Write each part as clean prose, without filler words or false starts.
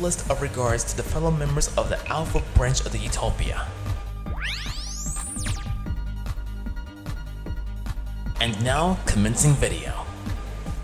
fullest of regards to the fellow members of the Alpha branch of the Utopia. And now, commencing video.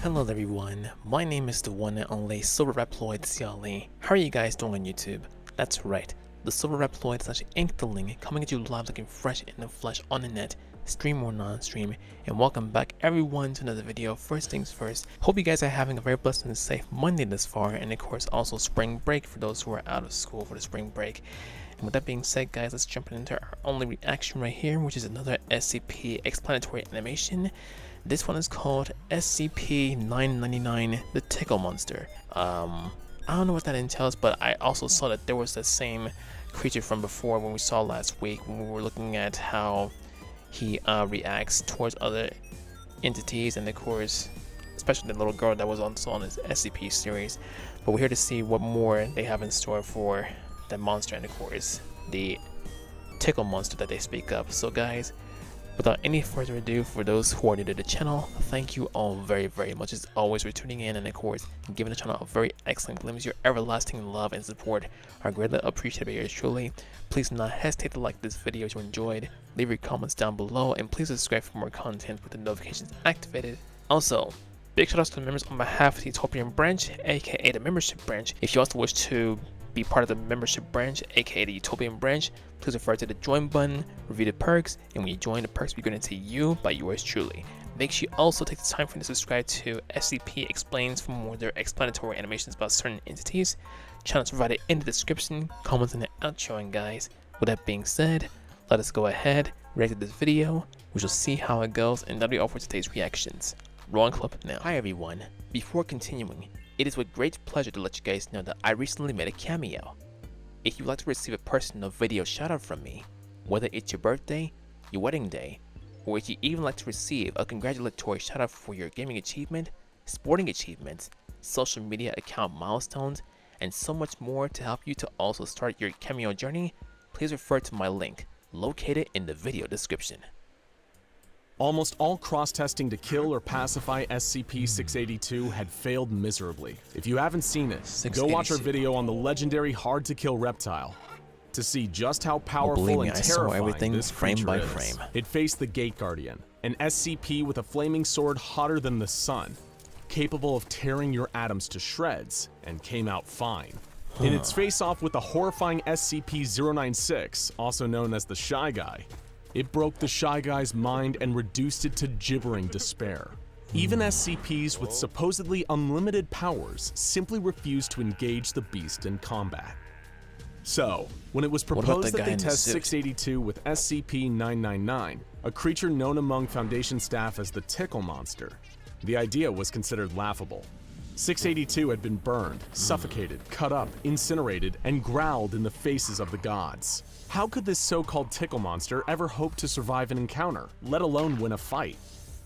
Hello everyone, my name is the one and only Silverreploid CLE. How are you guys doing on YouTube? That's right, the Silverreploid / Inkling coming at you live looking fresh in the flesh on the net, stream or non-stream, and welcome back everyone to another video. First things first, hope you guys are having a very blessed and safe Monday this far, and of course also spring break for those who are out of school for the spring break. And with that being said guys, let's jump into our only reaction right here, which is another SCP explanatory animation. This one is called SCP-999, the Tickle Monster. I don't know what that entails, but I also saw that there was the same creature from before when we saw last week when we were looking at how he reacts towards other entities, and of course especially the little girl that was also on this SCP series. But we're here to see what more they have in store for that monster, and of course the Tickle Monster that they speak of. So guys, without any further ado, for those who are new to the channel, thank you all very much as always for tuning in, and of course giving the channel a very excellent glimpse. Your everlasting love and support are greatly appreciated by yours truly. Please do not hesitate to like this video if you enjoyed, leave your comments down below, and please subscribe for more content with the notifications activated. Also, big shout outs to the members on behalf of the Utopian branch, aka the membership branch. If you also wish to be part of the membership branch, aka the Utopian branch, please refer to the join button, review the perks, and when you join, the perks will be granted to you by yours truly. Make sure you also take the time for you to subscribe to SCP Explains for more of their explanatory animations about certain entities. Channels provided in the description, comments in the outro. And guys, with that being said, let us go ahead, react to this video. We shall see how it goes, and that'll be all for today's reactions. Rolling clip now. Hi everyone, before continuing, it is with great pleasure to let you guys know that I recently made a cameo. If you'd like to receive a personal video shoutout from me, whether it's your birthday, your wedding day, or if you even like to receive a congratulatory shoutout for your gaming achievement, sporting achievements, social media account milestones, and so much more to help you to also start your cameo journey, please refer to my link located in the video description. Almost all cross-testing to kill or pacify SCP-682 had failed miserably. If you haven't seen it, go watch our video on the legendary hard-to-kill reptile to see just how powerful and terrifying this creature is. It faced the Gate Guardian, an SCP with a flaming sword hotter than the sun, capable of tearing your atoms to shreds, and came out fine. In its face-off with the horrifying SCP-096, also known as the Shy Guy, it broke the Shy Guy's mind and reduced it to gibbering despair. Even SCPs with supposedly unlimited powers simply refused to engage the beast in combat. So, when it was proposed that they test 682 with SCP-999, a creature known among Foundation staff as the Tickle Monster, the idea was considered laughable. 682 had been burned, suffocated, cut up, incinerated, and growled in the faces of the gods. How could this so-called Tickle Monster ever hope to survive an encounter, let alone win a fight?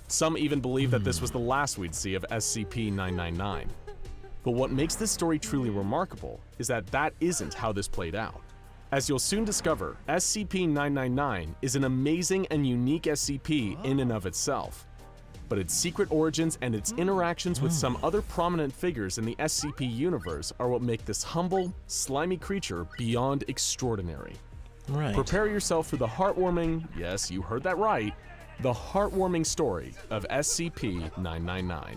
Some even believe that this was the last we'd see of SCP-999. But what makes this story truly remarkable is that that isn't how this played out. As you'll soon discover, SCP-999 is an amazing and unique SCP in and of itself. But its secret origins and its interactions with some other prominent figures in the SCP universe are what make this humble, slimy creature beyond extraordinary. Right. Prepare yourself for the heartwarming, yes, you heard that right, the heartwarming story of SCP-999.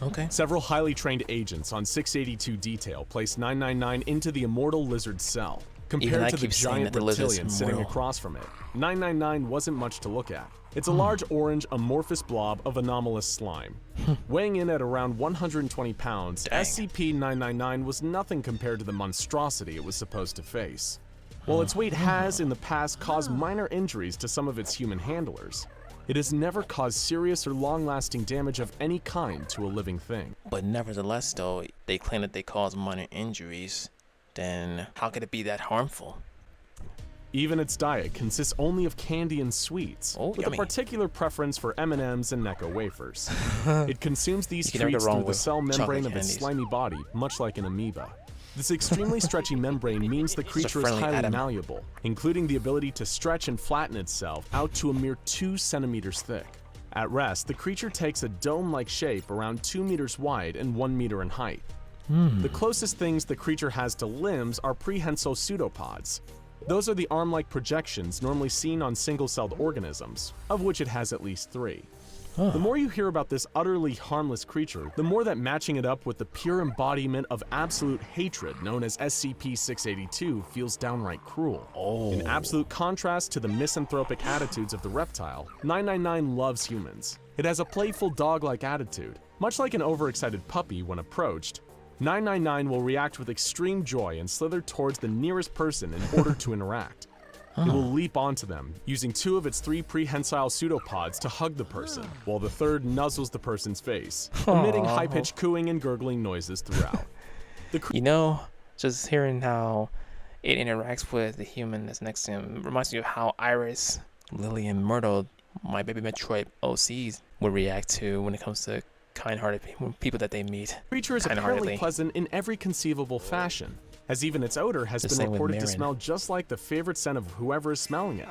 Okay. Several highly trained agents on 682 detail place 999 into the immortal lizard cell. Compared to the giant reptilian sitting across from it, 999 wasn't much to look at. It's a large orange amorphous blob of anomalous slime. Weighing in at around 120 pounds, SCP-999 was nothing compared to the monstrosity it was supposed to face. While its weight has in the past caused minor injuries to some of its human handlers, it has never caused serious or long-lasting damage of any kind to a living thing. But nevertheless though, they claim that they cause minor injuries. Then how could it be that harmful? Even its diet consists only of candy and sweets, with a particular preference for M&Ms and Necco wafers. It consumes these treats through the cell membrane of its slimy body, much like an amoeba. This extremely stretchy membrane means the creature is highly malleable, including the ability to stretch and flatten itself out to a mere 2 centimeters thick. At rest, the creature takes a dome-like shape around 2 meters wide and 1 meter in height. The closest things the creature has to limbs are prehensile pseudopods. Those are the arm-like projections normally seen on single-celled organisms, of which it has at least 3. The more you hear about this utterly harmless creature, the more that matching it up with the pure embodiment of absolute hatred known as SCP-682 feels downright cruel. In absolute contrast to the misanthropic attitudes of the reptile, 999 loves humans. It has a playful dog-like attitude. Much like an overexcited puppy when approached, 999 will react with extreme joy and slither towards the nearest person in order to interact. It will leap onto them, using 2 of its 3 prehensile pseudopods to hug the person, while the third nuzzles the person's face, emitting high-pitched cooing and gurgling noises throughout. You know, just hearing how it interacts with the human that's next to him reminds me of how Iris, Lily, and Myrtle, my baby Metroid OCs, would react to when it comes to kind-hearted people that they meet. The creature is apparently pleasant in every conceivable fashion, as even its odor has been reported to smell just like the favorite scent of whoever is smelling it.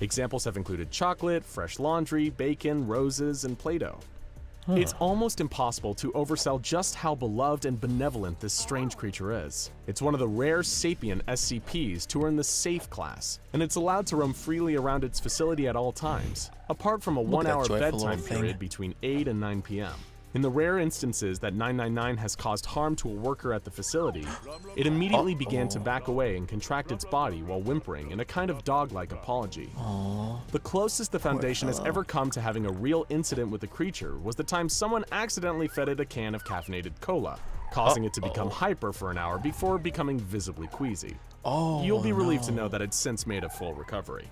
Examples have included chocolate, fresh laundry, bacon, roses, and Play-Doh. It's almost impossible to oversell just how beloved and benevolent this strange creature is. It's one of the rare sapient SCPs to earn the safe class, and it's allowed to roam freely around its facility at all times, apart from a 1-hour bedtime period between 8 and 9 p.m. In the rare instances that 999 has caused harm to a worker at the facility, it immediately began to back away and contract its body while whimpering in a kind of dog-like apology. The closest the Foundation has ever come to having a real incident with the creature was the time someone accidentally fed it a can of caffeinated cola, causing it to become hyper for an hour before becoming visibly queasy. You'll be relieved to know that it's since made a full recovery.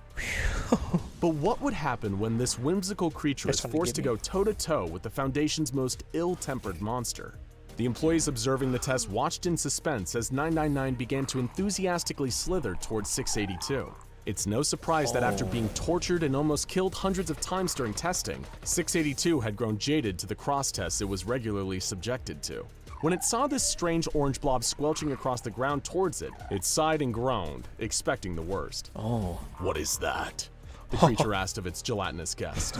But what would happen when this whimsical creature is forced to go toe-to-toe with the Foundation's most ill-tempered monster? The employees observing the test watched in suspense as 999 began to enthusiastically slither towards 682. It's no surprise that after being tortured and almost killed hundreds of times during testing, 682 had grown jaded to the cross-tests it was regularly subjected to. When it saw this strange orange blob squelching across the ground towards it, it sighed and groaned, expecting the worst. What is that? The creature asked of its gelatinous guest.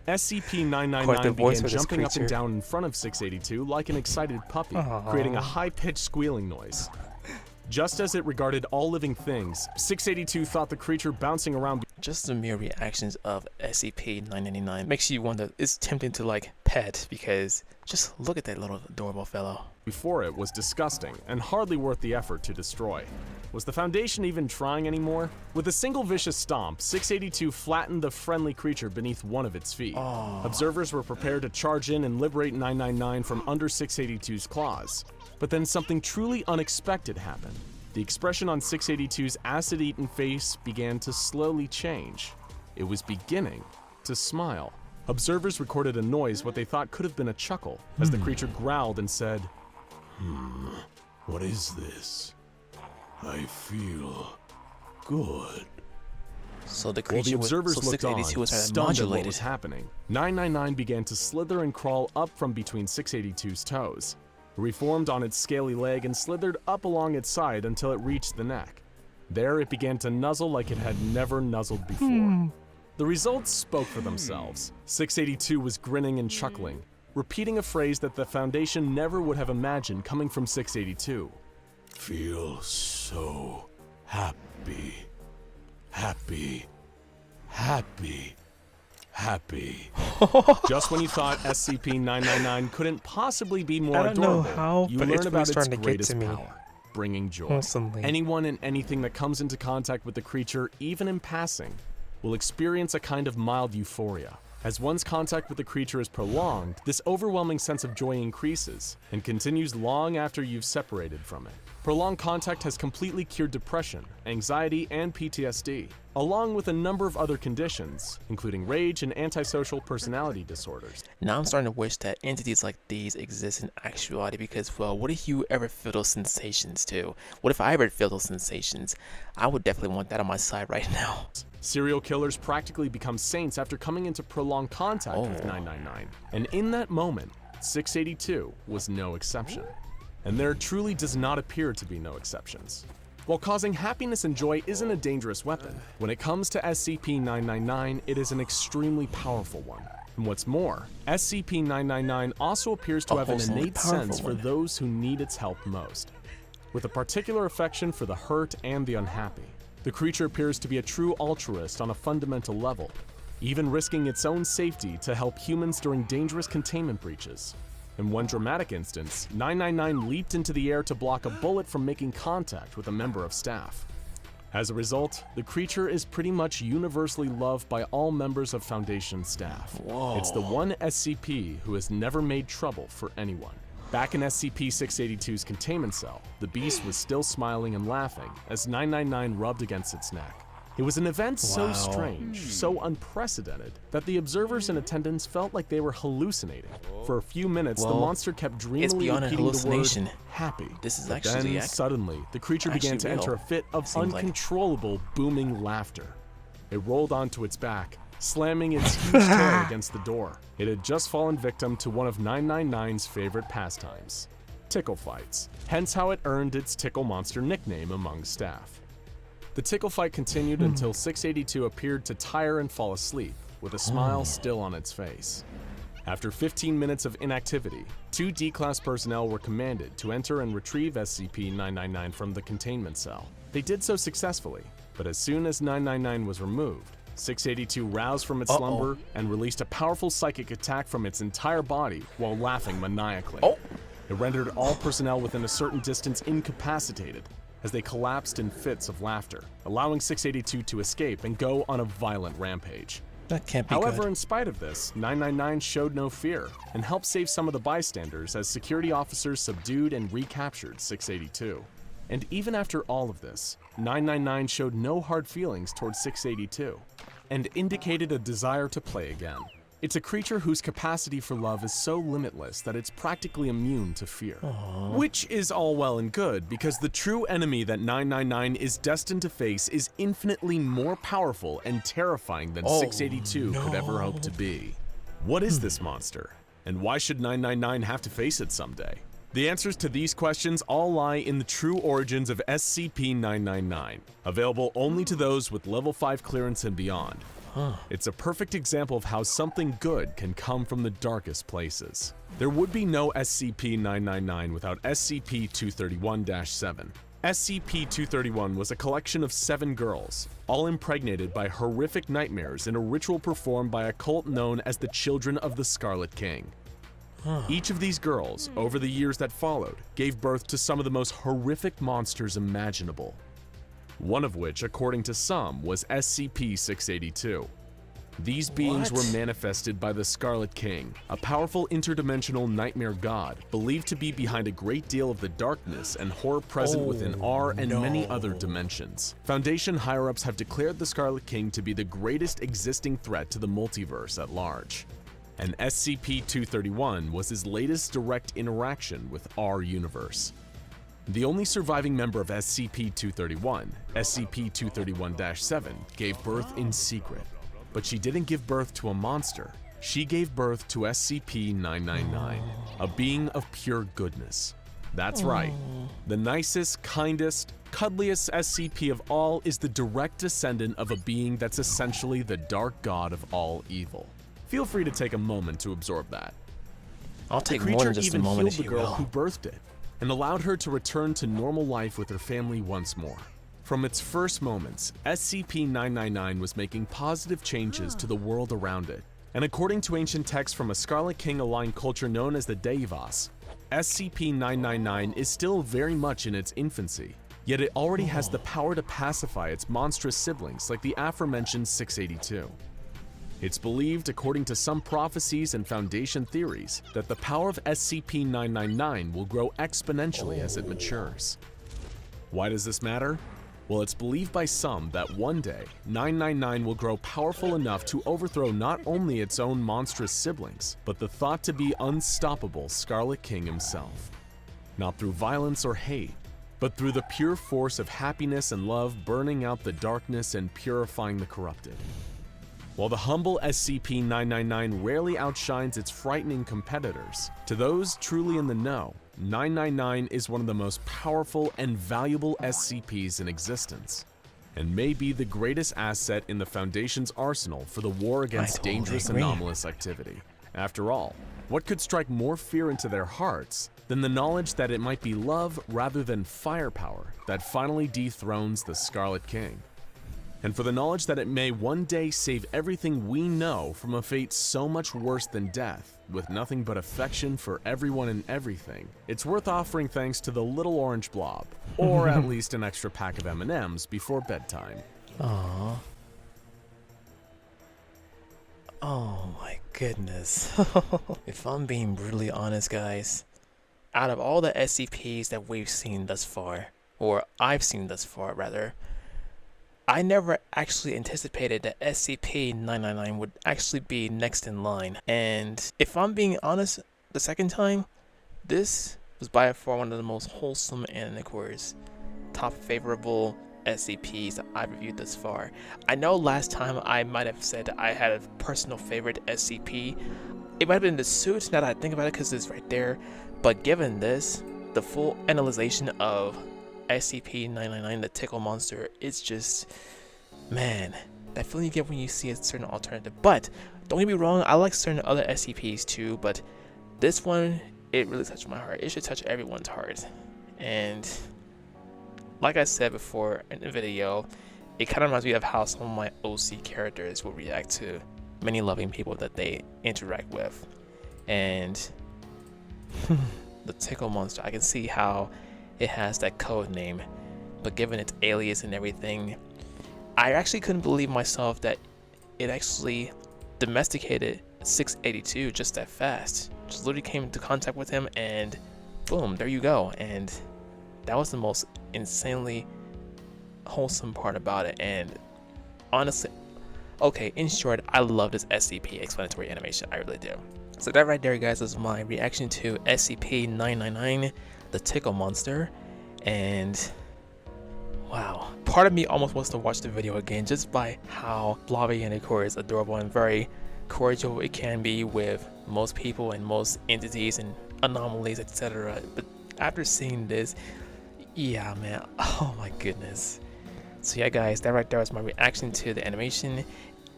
SCP-999 began jumping up and down in front of 682 like an excited puppy, creating a high-pitched squealing noise. Just as it regarded all living things, 682 thought the creature bouncing around. Just the mere reactions of SCP-999 makes you wonder, it's tempting to like pet, because just look at that little adorable fellow. Before it was disgusting and hardly worth the effort to destroy. Was the Foundation even trying anymore? With a single vicious stomp, 682 flattened the friendly creature beneath one of its feet. Observers were prepared to charge in and liberate 999 from under 682's claws. But then something truly unexpected happened. The expression on 682's acid-eaten face began to slowly change. It was beginning to smile. Observers recorded a noise what they thought could have been a chuckle, as the creature growled and said, what is this? I feel good. So the creature While the observers looked on, stunned at what was happening, 999 began to slither and crawl up from between 682's toes. It reformed on its scaly leg and slithered up along its side until it reached the neck. There it began to nuzzle like it had never nuzzled before. The results spoke for themselves. 682 was grinning and chuckling, repeating a phrase that the Foundation never would have imagined coming from 682. Feel so happy. Happy. Happy. Happy. Just when you thought SCP-999 couldn't possibly be more adorable, you learn about its greatest power, bringing joy. Anyone and anything that comes into contact with the creature, even in passing, will experience a kind of mild euphoria. As one's contact with the creature is prolonged, this overwhelming sense of joy increases and continues long after you've separated from it. Prolonged contact has completely cured depression, anxiety, and PTSD, along with a number of other conditions, including rage and antisocial personality disorders. Now I'm starting to wish that entities like these exist in actuality, because, well, what if you ever feel those sensations too? What if I ever feel those sensations? I would definitely want that on my side right now. Serial killers practically become saints after coming into prolonged contact with 999, and in that moment, 682 was no exception. And there truly does not appear to be no exceptions. While causing happiness and joy isn't a dangerous weapon, when it comes to SCP-999, it is an extremely powerful one. And what's more, SCP-999 also appears to have an innate sense for those who need its help most, with a particular affection for the hurt and the unhappy. The creature appears to be a true altruist on a fundamental level, even risking its own safety to help humans during dangerous containment breaches. In one dramatic instance, 999 leaped into the air to block a bullet from making contact with a member of staff. As a result, the creature is pretty much universally loved by all members of Foundation staff. Whoa. It's the one SCP who has never made trouble for anyone. Back in SCP-682's containment cell, the beast was still smiling and laughing as 999 rubbed against its neck. It was an event so strange, so unprecedented, that the observers in attendance felt like they were hallucinating. For a few minutes, the monster kept dreamily repeating the word happy. This is But actually then, suddenly, the creature began to enter a fit of uncontrollable booming laughter. It rolled onto its back, slamming its huge tail against the door. It had just fallen victim to one of 999's favorite pastimes, tickle fights, hence how it earned its Tickle Monster nickname among staff. The tickle fight continued until 682 appeared to tire and fall asleep, with a smile still on its face. After 15 minutes of inactivity, 2 D-Class personnel were commanded to enter and retrieve SCP-999 from the containment cell. They did so successfully, but as soon as 999 was removed, 682 roused from its slumber and released a powerful psychic attack from its entire body while laughing maniacally. It rendered all personnel within a certain distance incapacitated, as they collapsed in fits of laughter, allowing 682 to escape and go on a violent rampage. That can't be However, good. in spite of this, 999 showed no fear and helped save some of the bystanders as security officers subdued and recaptured 682. And even after all of this, 999 showed no hard feelings towards 682 and indicated a desire to play again. It's a creature whose capacity for love is so limitless that it's practically immune to fear. Which is all well and good, because the true enemy that 999 is destined to face is infinitely more powerful and terrifying than 682 could ever hope to be. What is this monster? And why should 999 have to face it someday? The answers to these questions all lie in the true origins of SCP-999, available only to those with level 5 clearance and beyond. It's a perfect example of how something good can come from the darkest places. There would be no SCP-999 without SCP-231-7. SCP-231 was a collection of 7 girls, all impregnated by horrific nightmares in a ritual performed by a cult known as the Children of the Scarlet King. Each of these girls, over the years that followed, gave birth to some of the most horrific monsters imaginable. One of which, according to some, was SCP-682. These beings were manifested by the Scarlet King, a powerful interdimensional nightmare god believed to be behind a great deal of the darkness and horror present within our and many other dimensions. Foundation higher-ups have declared the Scarlet King to be the greatest existing threat to the multiverse at large. And SCP-231 was his latest direct interaction with our universe. The only surviving member of SCP-231, SCP-231-7, gave birth in secret. But she didn't give birth to a monster. She gave birth to SCP-999, a being of pure goodness. That's right. The nicest, kindest, cuddliest SCP of all is the direct descendant of a being that's essentially the dark god of all evil. Feel free to take a moment to absorb that. I'll take more than just a moment if the you creature even will. healed the girl who birthed it, and allowed her to return to normal life with her family once more. From its first moments, SCP-999 was making positive changes to the world around it, and according to ancient texts from a Scarlet King-aligned culture known as the Deivas, SCP-999 is still very much in its infancy, yet it already has the power to pacify its monstrous siblings like the aforementioned 682. It's believed, according to some prophecies and Foundation theories, that the power of SCP-999 will grow exponentially as it matures. Why does this matter? Well, it's believed by some that one day, 999 will grow powerful enough to overthrow not only its own monstrous siblings, but the thought to be unstoppable Scarlet King himself. Not through violence or hate, but through the pure force of happiness and love burning out the darkness and purifying the corrupted. While the humble SCP-999 rarely outshines its frightening competitors, to those truly in the know, 999 is one of the most powerful and valuable SCPs in existence, and may be the greatest asset in the Foundation's arsenal for the war against dangerous anomalous activity. After all, what could strike more fear into their hearts than the knowledge that it might be love rather than firepower that finally dethrones the Scarlet King? And for the knowledge that it may one day save everything we know from a fate so much worse than death, with nothing but affection for everyone and everything, it's worth offering thanks to the little orange blob, or at least an extra pack of M&Ms before bedtime. Aww. Oh my goodness. If I'm being brutally honest, guys, out of all the SCPs that we've seen thus far, or I've seen thus far rather, I never actually anticipated that SCP-999 would actually be next in line. And if I'm being honest, the second time, this was by far one of the most wholesome and, of course, top favorable SCPs that I've reviewed thus far. I know last time I might have said I had a personal favorite SCP. It might have been the suit, now that I think about it, because it's right there. But given this, the full analyzation of SCP-999, the Tickle Monster, it's just, man, that feeling you get when you see a certain alternative. But don't get me wrong, I like certain other SCPs too, but this one, it really touched my heart. It should touch everyone's heart. And like I said before in the video, it kind of reminds me of how some of my OC characters will react to many loving people that they interact with. And the Tickle Monster, I can see how it has that code name, but given its alias and everything, I actually couldn't believe myself that it actually domesticated 682 just that fast. Just literally came into contact with him and boom, there you go. And that was the most insanely wholesome part about it. And honestly, okay, in short, I love this SCP explanatory animation. I really do. So that right there, guys, is my reaction to SCP-999, the Tickle Monster. And wow, part of me almost wants to watch the video again just by how blobby and, of course, adorable and very cordial it can be with most people and most entities and anomalies, etc. But after seeing this, yeah, man, oh my goodness. So yeah, guys, that right there is my reaction to the animation.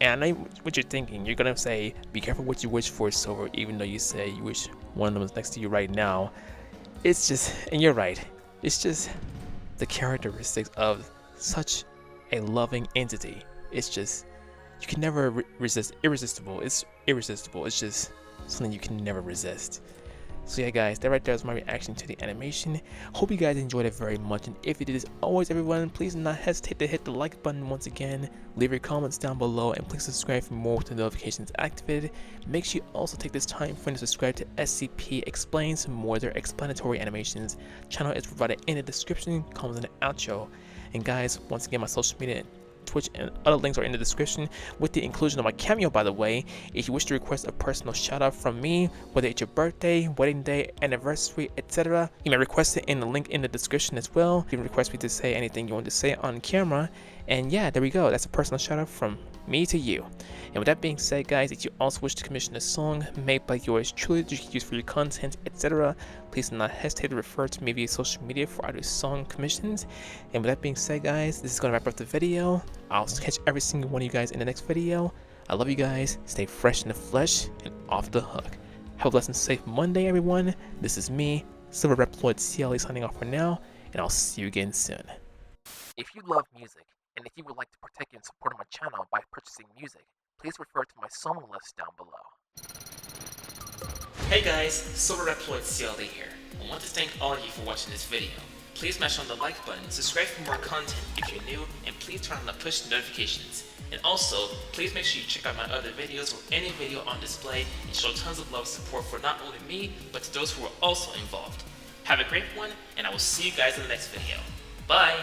And I know what you're thinking. You're gonna say, be careful what you wish for, Silver, even though you say you wish one of them was next to you right now. It's just, and you're right, it's just the characteristics of such a loving entity. It's just, you can never resist. Irresistible. It's irresistible. It's just something you can never resist. So yeah, guys, that right there is my reaction to the animation. Hope you guys enjoyed it very much, and if you did, as always, everyone, please do not hesitate to hit the like button once again, leave your comments down below, and please subscribe for more with the notifications activated. Make sure you also take this time for you to subscribe to SCP Explains some more of their explanatory animations. Channel is provided in the description, comments in the outro. And guys, once again, my social media, Twitch, and other links are in the description, with the inclusion of my cameo, by the way. If you wish to request a personal shout out from me, whether it's your birthday, wedding day, anniversary, etc., you may request it in the link in the description as well. You can request me to say anything you want to say on camera, and yeah, there we go. That's a personal shout out from me to you. And with that being said, guys, if you also wish to commission a song made by yours truly that you can use for your content, etc., please do not hesitate to refer to me via social media for other song commissions. And with that being said, guys, this is going to wrap up the video. I'll catch every single one of you guys in the next video. I love you guys. Stay fresh in the flesh and off the hook. Have a blessed and safe Monday, everyone. This is me, Silverreploid CLE, signing off for now, and I'll see you again soon. If you love music, and if you would like to partake in support of my channel by purchasing music, please refer to my song list down below. Hey guys, Silverreploid CLE here. I want to thank all of you for watching this video. Please smash on the like button, subscribe for more content if you're new, and please turn on the push notifications. And also, please make sure you check out my other videos or any video on display and show tons of love and support for not only me, but to those who are also involved. Have a great one, and I will see you guys in the next video. Bye!